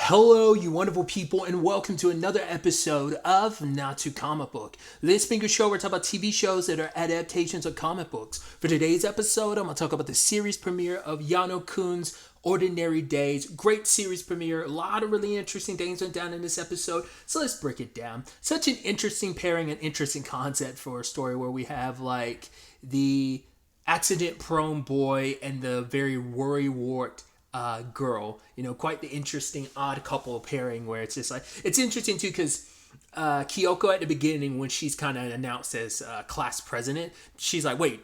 Hello, you wonderful people, and welcome to another episode of Not to Comic Book. This being a show where we talk about TV shows that are adaptations of comic books. For today's episode, I'm going to talk about the series premiere of Yano-kun's Ordinary Days. Great series premiere. A lot of really interesting things went down in this episode, so let's break it down. Such an interesting pairing and interesting concept for a story where we have like the accident-prone boy and the very worry-wart girl. Quite the interesting odd couple pairing where it's just like, it's interesting too because Kyoko at the beginning, when she's kind of announced as class president, she's like, wait,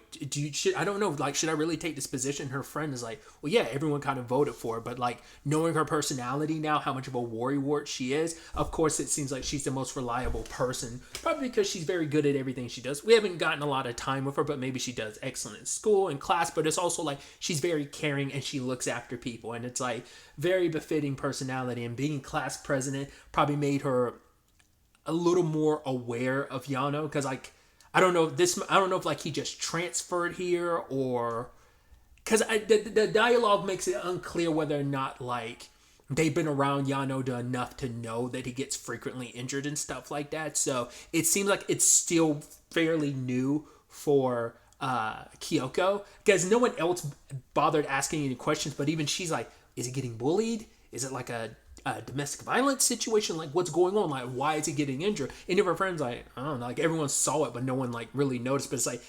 I don't know, like, should I really take this position? Her friend is like, well, yeah, everyone kind of voted for her, but like, knowing her personality now, how much of a worrywart she is, of course it seems like she's the most reliable person, probably because she's very good at everything she does. We haven't gotten a lot of time with her, but maybe she does excellent in school and class, but it's also like she's very caring and she looks after people, and it's like very befitting personality. And being class president probably made her a little more aware of Yano, because like I don't know if like he just transferred here, or because the dialogue makes it unclear whether or not like they've been around Yano enough to know that he gets frequently injured and stuff like that. So it seems like it's still fairly new for Kyoko, because no one else bothered asking any questions, but even she's like, is he getting bullied? Is it like a domestic violence situation? Like, what's going on? Like, why is he getting injured? Any of her friends, like, I don't know, like everyone saw it, but no one like really noticed. But it's like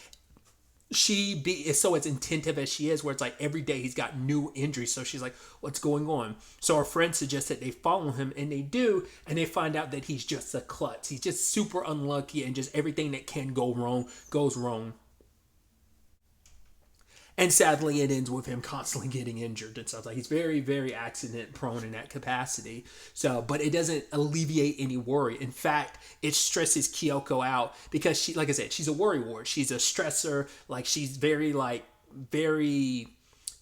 is so as attentive as she is, where it's like every day he's got new injuries. So she's like, what's going on? So her friends suggest that they follow him, and they do, and they find out that he's just a klutz. He's just super unlucky, and just everything that can go wrong goes wrong. And sadly, it ends with him constantly getting injured and stuff. Like, he's very, very accident prone in that capacity. So, but it doesn't alleviate any worry. In fact, it stresses Kyoko out because she, like I said, she's a worrywart. She's a stressor. Like, she's very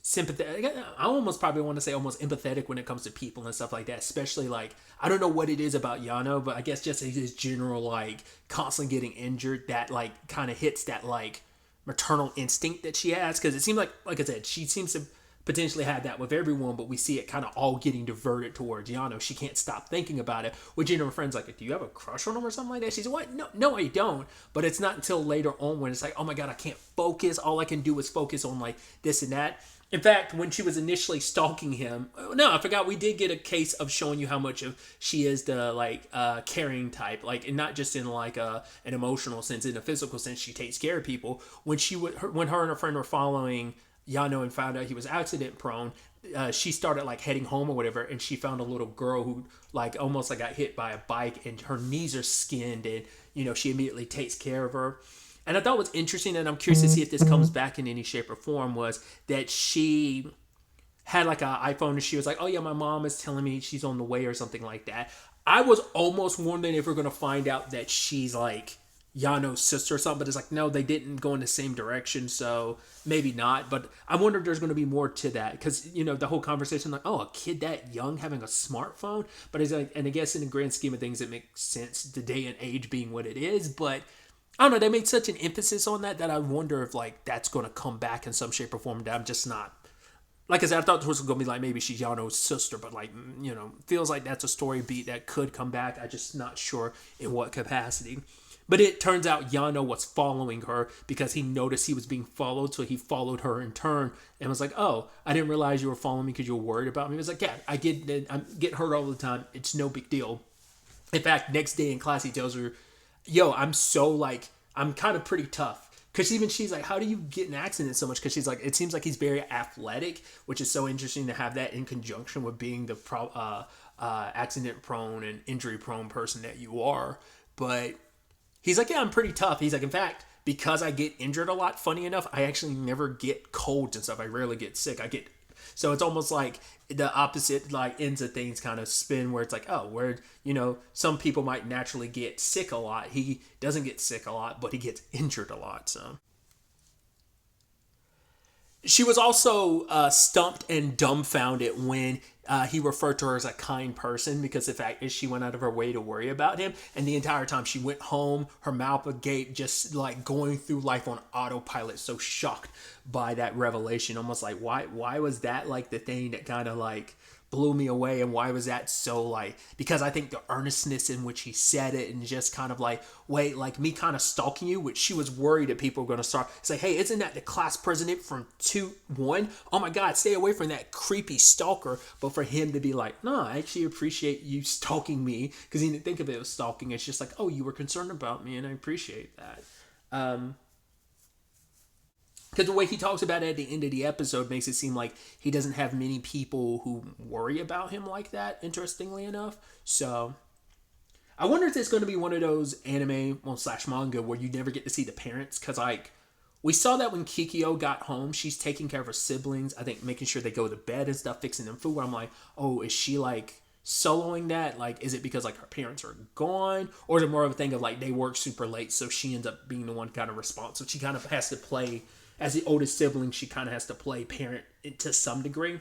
sympathetic. I almost probably want to say almost empathetic when it comes to people and stuff like that. Especially like, I don't know what it is about Yano, but I guess just his general like constantly getting injured that like kind of hits that like maternal instinct that she has, because it seems like I said, she seems to potentially have that with everyone, but we see it kind of all getting diverted towards Yano. She can't stop thinking about it, which, her friends like, do you have a crush on him or something like that? She's like, what? No, I don't. But it's not until later on when it's like, oh my god, I can't focus. All I can do is focus on like this and that. In fact, when she was initially stalking him, no, I forgot, we did get a case of showing you how much of she is the like caring type, like, and not just in like an emotional sense, in a physical sense. She takes care of people. When when her and her friend were following Yano and found out he was accident prone, she started like heading home or whatever, and she found a little girl who like almost like got hit by a bike, and her knees are skinned, and she immediately takes care of her. And I thought was interesting, and I'm curious to see if this comes back in any shape or form, was that she had like an iPhone, and she was like, oh yeah, my mom is telling me she's on the way or something like that. I was almost wondering if we're going to find out that she's like Yano's sister or something, but it's like, no, they didn't go in the same direction, so maybe not. But I wonder if there's going to be more to that, because the whole conversation, like, oh, a kid that young having a smartphone, but it's like, and I guess in the grand scheme of things it makes sense, the day and age being what it is. But I don't know, they made such an emphasis on that I wonder if like that's going to come back in some shape or form that I'm just not. Like I said, I thought this was going to be like maybe she's Yano's sister, but like, feels like that's a story beat that could come back. I'm just not sure in what capacity. But it turns out Yano was following her because he noticed he was being followed, so he followed her in turn and was like, oh, I didn't realize you were following me because you were worried about me. He was like, yeah, I get hurt all the time. It's no big deal. In fact, next day in class, he tells her, yo, I'm kind of pretty tough. Because even she's like, how do you get in accidents so much? Because she's like, it seems like he's very athletic, which is so interesting to have that in conjunction with being the accident prone and injury prone person that you are. But he's like, yeah, I'm pretty tough. He's like, in fact, because I get injured a lot, funny enough, I actually never get colds and stuff. I rarely get sick. So it's almost like the opposite like ends of things kind of spin, where it's like, oh, where some people might naturally get sick a lot. He doesn't get sick a lot, but he gets injured a lot. So she was also stumped and dumbfounded when he referred to her as a kind person, because the fact is she went out of her way to worry about him, and the entire time she went home, her mouth agape, just like going through life on autopilot, so shocked by that revelation, almost like why was that like the thing that kind of like blew me away. And why was that so like, because I think the earnestness in which he said it, and just kind of like, wait, like me kind of stalking you, which she was worried that people were going to start say, hey, isn't that the class president from 2-1? Oh my God, stay away from that creepy stalker. But for him to be like, no, I actually appreciate you stalking me, because he didn't think of it as stalking. It's just like, oh, you were concerned about me, and I appreciate that. Because the way he talks about it at the end of the episode makes it seem like he doesn't have many people who worry about him like that, interestingly enough. So I wonder if it's going to be one of those anime, well, slash manga, where you never get to see the parents. Because, like, we saw that when Kikyo got home, she's taking care of her siblings, I think making sure they go to bed and stuff, fixing them food. Where I'm like, oh, is she, like, soloing that? Like, is it because, like, her parents are gone? Or is it more of a thing of, like, they work super late, so she ends up being the one kind of responsible? So she kind of has to play, as the oldest sibling, she kind of has to play parent to some degree.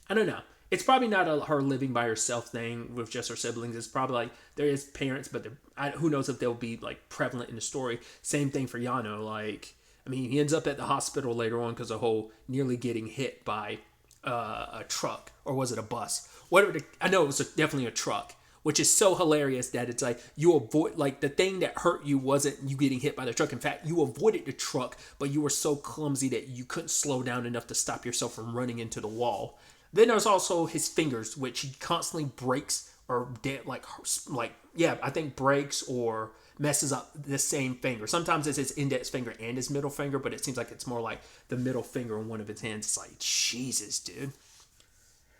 I don't know. It's probably not her living by herself thing with just her siblings. It's probably like there is parents, but who knows if they'll be like prevalent in the story. Same thing for Yano. Like, I mean, he ends up at the hospital later on because of whole nearly getting hit by a truck, or was it a bus? Whatever. I know it was definitely a truck, which is so hilarious that it's like you avoid, like, the thing that hurt you wasn't you getting hit by the truck. In fact, you avoided the truck, but you were so clumsy that you couldn't slow down enough to stop yourself from running into the wall. Then there's also his fingers, which he constantly breaks or I think breaks or messes up the same finger. Sometimes it's his index finger and his middle finger, but it seems like it's more like the middle finger in one of his hands. It's like, Jesus, dude.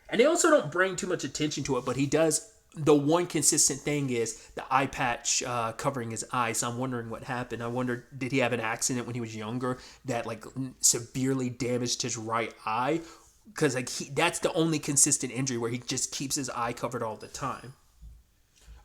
And they also don't bring too much attention to it, but he does. The one consistent thing is the eye patch covering his eye. So I'm wondering what happened. I wonder, did he have an accident when he was younger that like severely damaged his right eye? Because like that's the only consistent injury where he just keeps his eye covered all the time.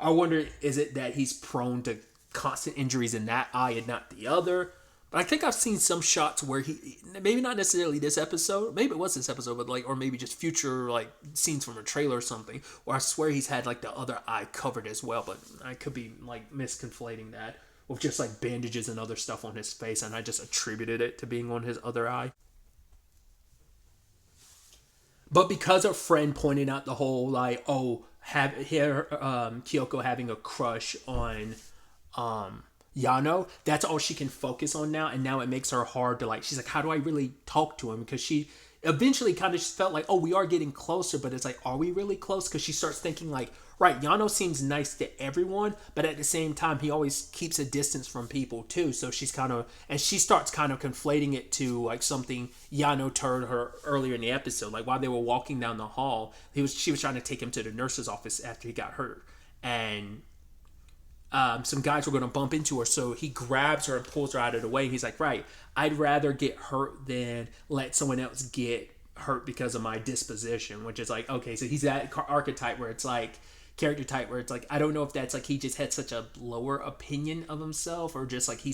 I wonder, is it that he's prone to constant injuries in that eye and not the other? But I think I've seen some shots where he, maybe not necessarily this episode, maybe it was this episode, but like, or maybe just future like scenes from a trailer or something, where I swear he's had like the other eye covered as well. But I could be like misconflating that with just like bandages and other stuff on his face, and I just attributed it to being on his other eye. But because a friend pointed out the whole like, oh, Kyoko having a crush on Yano, that's all she can focus on now. And now it makes her hard to like, she's like, how do I really talk to him? Because she eventually kind of just felt like, oh, we are getting closer, but it's like, are we really close? Because she starts thinking like, right, Yano seems nice to everyone, but at the same time, he always keeps a distance from people too. So she's kind of, and she starts kind of conflating it to like something Yano told her earlier in the episode. Like while they were walking down the hall, she was trying to take him to the nurse's office after he got hurt. And some guys were going to bump into her, so he grabs her and pulls her out of the way. He's like, right, I'd rather get hurt than let someone else get hurt because of my disposition, which is like, okay, so he's that archetype where it's like, character type where it's like, I don't know if that's like he just had such a lower opinion of himself, or just like he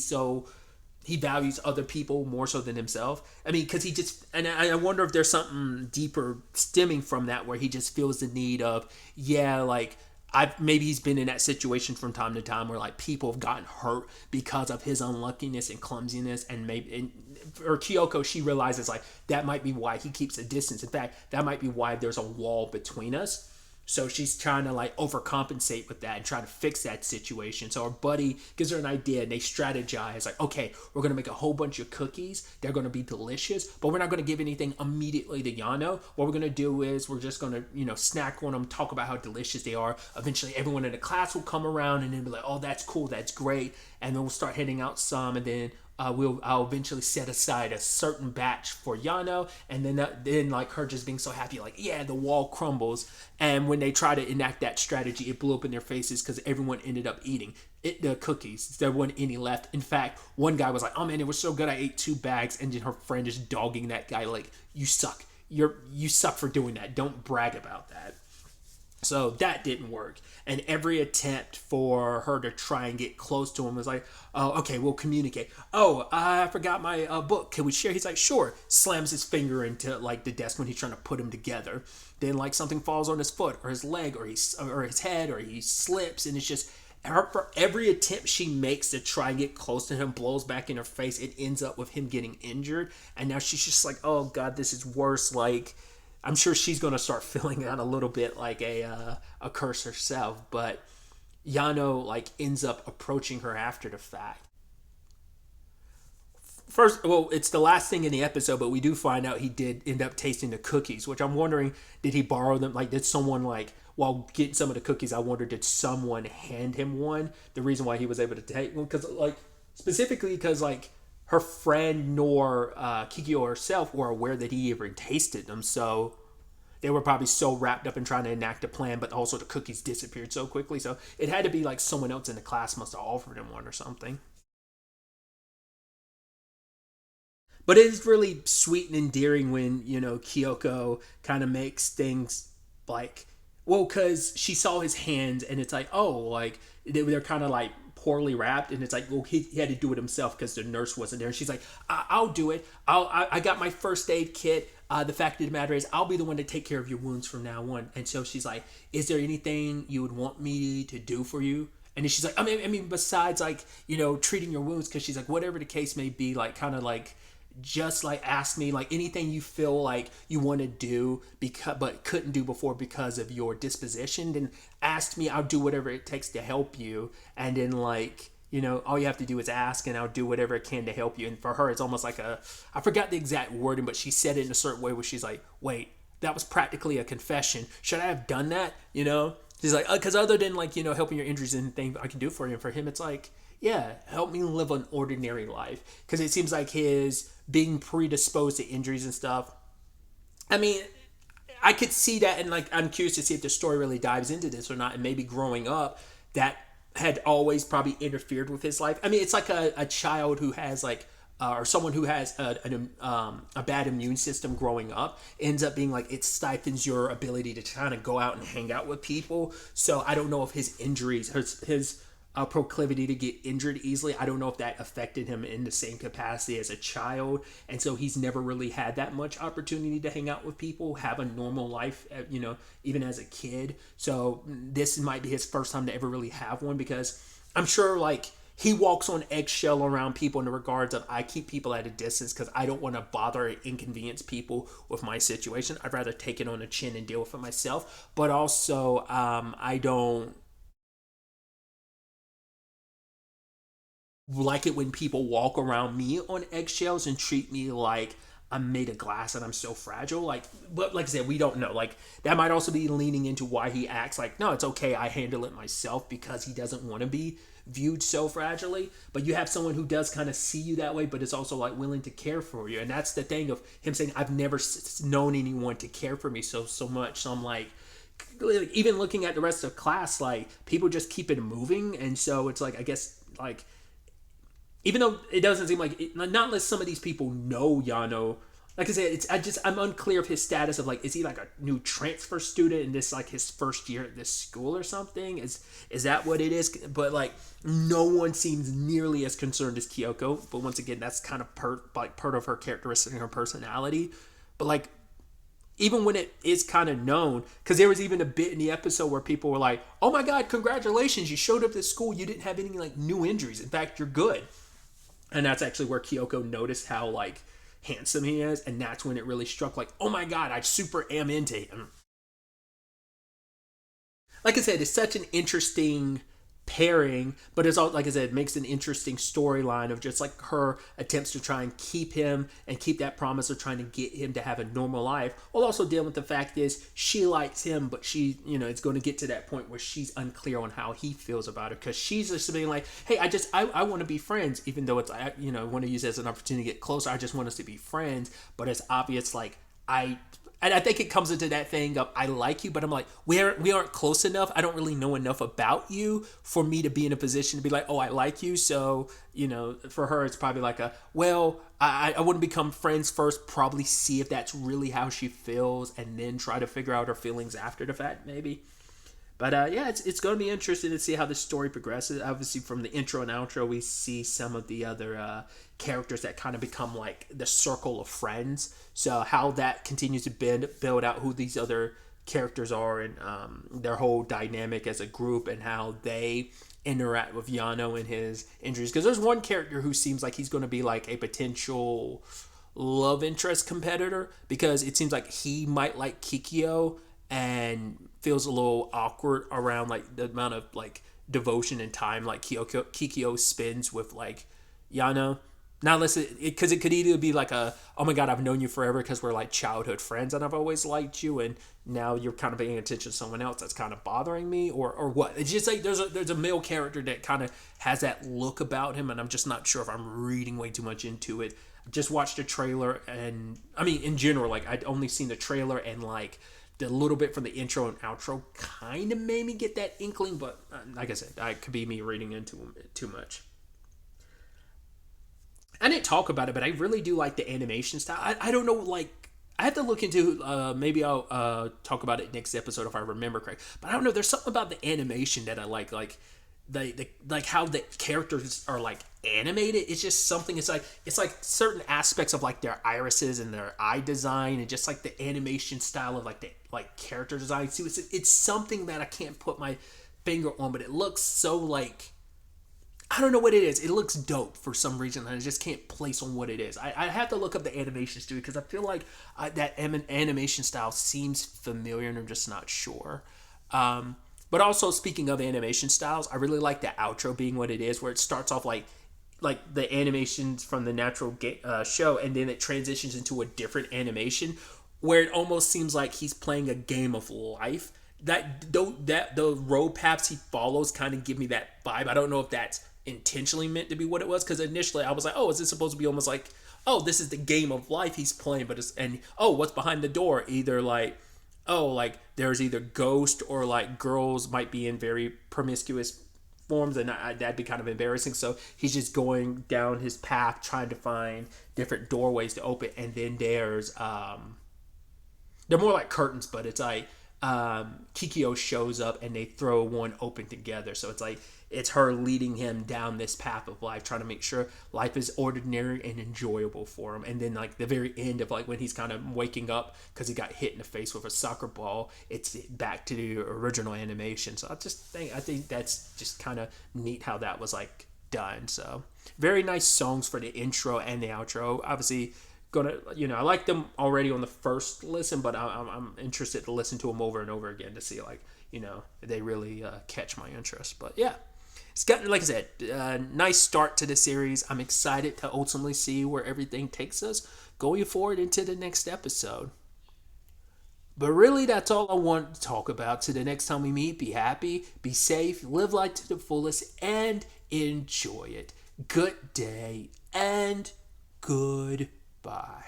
values other people more so than himself. I mean, because he just, and I wonder if there's something deeper stemming from that, where he just feels the need of, yeah, like, maybe he's been in that situation from time to time where like people have gotten hurt because of his unluckiness and clumsiness, and or Kyoko, she realizes like that might be why he keeps a distance. In fact, that might be why there's a wall between us. So she's trying to like overcompensate with that and try to fix that situation. So her buddy gives her an idea, and they strategize like, okay, we're going to make a whole bunch of cookies. They're going to be delicious, but we're not going to give anything immediately to Yano. What we're going to do is we're just going to, snack on them, talk about how delicious they are. Eventually everyone in the class will come around and then be like, oh, that's cool, that's great. And then we'll start handing out some, and then I'll eventually set aside a certain batch for Yano, and then like her just being so happy, like, yeah, the wall crumbles. And when they try to enact that strategy, it blew up in their faces because everyone ended up eating the cookies. There wasn't any left. In fact, one guy was like, oh man, it was so good, I ate 2 bags. And then her friend is dogging that guy like, you suck. You suck for doing that. Don't brag about that. So that didn't work. And every attempt for her to try and get close to him was like, oh, okay, we'll communicate. Oh, I forgot my book. Can we share? He's like, sure. Slams his finger into like the desk when he's trying to put them together. Then like something falls on his foot or his leg or his head, or he slips, and it's just for every attempt she makes to try and get close to him blows back in her face. It ends up with him getting injured. And now she's just like, oh God, this is worse. Like, I'm sure she's going to start feeling that a little bit like a curse herself. But Yano like ends up approaching her after the fact. First, well, it's the last thing in the episode, but we do find out he did end up tasting the cookies, which I'm wondering, did he borrow them? Like, did someone, like, while getting some of the cookies, I wonder, did someone hand him one? The reason why he was able to take one, because, like, specifically because, like, her friend nor Kikyo herself were aware that he even tasted them, so they were probably so wrapped up in trying to enact a plan, but also the cookies disappeared so quickly, so it had to be, like, someone else in the class must have offered him one or something. But it is really sweet and endearing when, Kyoko kind of makes things like, well, because she saw his hands and it's like, oh, like, they're kind of like poorly wrapped. And it's like, well, he had to do it himself because the nurse wasn't there. And she's like, I'll do it. I got my first aid kit. The fact of the matter is, I'll be the one to take care of your wounds from now on. And so she's like, is there anything you would want me to do for you? And then she's like, I mean, besides like, treating your wounds, because she's like, whatever the case may be, like, kind of like, just like ask me like anything you feel like you want to do because but couldn't do before because of your disposition, then ask me. I'll do whatever it takes to help you. And then like, all you have to do is ask and I'll do whatever I can to help you. And for her, it's almost like I forgot the exact wording, but she said it in a certain way where she's like, wait, that was practically a confession. Should I have done that? She's like, because other than like, helping your injuries and things I can do for you. And for him, it's like, yeah, help me live an ordinary life. Because it seems like his being predisposed to injuries and stuff. I mean, I could see that, and like, I'm curious to see if the story really dives into this or not. And maybe growing up, that had always probably interfered with his life. I mean, it's like a child who has like, or someone who has a bad immune system growing up ends up being like, it stifles your ability to kind of go out and hang out with people. So I don't know if his injuries, his proclivity to get injured easily, I don't know if that affected him in the same capacity as a child. And so he's never really had that much opportunity to hang out with people, have a normal life, even as a kid. So this might be his first time to ever really have one, because I'm sure like he walks on eggshell around people in the regards of, I keep people at a distance because I don't want to bother or inconvenience people with my situation. I'd rather take it on the chin and deal with it myself. But also, I don't like it when people walk around me on eggshells and treat me like I'm made of glass and I'm so fragile. Like, but like I said, we don't know. Like, that might also be leaning into why he acts like, no, it's okay, I handle it myself, because he doesn't want to be viewed so fragilely. But you have someone who does kind of see you that way, but is also like willing to care for you. And that's the thing of him saying, I've never known anyone to care for me so much. So I'm like, even looking at the rest of class, like, people just keep it moving. And so it's like, I guess, like, even though it doesn't seem like it, not unless some of these people know Yano. Like I said, I'm unclear of his status of like, is he like a new transfer student and this like his first year at this school or something? Is that what it is? But like, no one seems nearly as concerned as Kyoko. But once again, that's kind of part of her characteristic and her personality. But like, even when it is kind of known, because there was even a bit in the episode where people were like, oh my god, congratulations, you showed up to school, you didn't have any like new injuries, in fact you're good. And that's actually where Kyoko noticed how like handsome he is, and that's when it really struck, like, oh my god, I super am into him. Like I said, it's such an interesting pairing, but it's all, like I said, it makes an interesting storyline of just like her attempts to try and keep him and keep that promise of trying to get him to have a normal life, while also dealing with the fact is she likes him, but she, it's going to get to that point where she's unclear on how he feels about her, because she's just being like, hey, I want to be friends, even though it's, I want to use it as an opportunity to get closer, I just want us to be friends. But it's obvious, like, and I think it comes into that thing of, I like you, but I'm like, we aren't close enough. I don't really know enough about you for me to be in a position to be like, oh, I like you. So, for her, it's probably like I want to become friends first, probably see if that's really how she feels, and then try to figure out her feelings after the fact, maybe. But yeah, it's going to be interesting to see how the story progresses. Obviously, from the intro and outro, we see some of the other characters that kind of become like the circle of friends. So how that continues to build out who these other characters are, and their whole dynamic as a group, and how they interact with Yano and his injuries. Because there's one character who seems like he's going to be like a potential love interest competitor, because it seems like he might like Kikyo and feels a little awkward around like the amount of like devotion and time like Kikyo spends with like Yano. Now, listen, because it could either be like a, oh my god, I've known you forever because we're like childhood friends and I've always liked you, and now you're kind of paying attention to someone else that's kind of bothering me, or what. It's just like there's a male character that kind of has that look about him, and I'm just not sure if I'm reading way too much into it. Just watched the trailer, and I mean, in general, like I'd only seen the trailer, and like the little bit from the intro and outro kind of made me get that inkling, but like I said, it could be me reading into it too much. I didn't talk about it, but I really do like the animation style. I don't know, like, I have to look into, maybe I'll talk about it next episode if I remember correct. But I don't know, there's something about the animation that I like like how the characters are like animated. It's just something. It's like certain aspects of like their irises and their eye design, and just like the animation style of like the like character design. See, it's something that I can't put my finger on, but it looks so like, I don't know what it is. It looks dope for some reason, and I just can't place on what it is. I have to look up the animation studio because I feel like that animation style seems familiar, and I'm just not sure. But also, speaking of animation styles, I really like the outro being what it is, where it starts off like the animations from the natural show, and then it transitions into a different animation where it almost seems like he's playing a game of life. That the road paths he follows kind of give me that vibe. I don't know if that's intentionally meant to be what it was, because initially I was like, oh, is this supposed to be almost like, oh, this is the game of life he's playing, but it's, and oh, what's behind the door, either like, oh, like there's either ghost or like girls might be in very promiscuous forms, and that'd be kind of embarrassing, so he's just going down his path trying to find different doorways to open, and then there's they're more like curtains, but it's like Kikyo shows up and they throw one open together. So it's like it's her leading him down this path of life, trying to make sure life is ordinary and enjoyable for him. And then like the very end of like when he's kind of waking up because he got hit in the face with a soccer ball, it's back to the original animation. So I think that's just kind of neat how that was like done. So very nice songs for the intro and the outro. Obviously, gonna, I like them already on the first listen, but I'm interested to listen to them over and over again to see like they really catch my interest. But yeah, it's got, like I said, a nice start to the series. I'm excited to ultimately see where everything takes us going forward into the next episode. But really, that's all I want to talk about. To the next time we meet, be happy, be safe, live life to the fullest, and enjoy it. Good day and goodbye.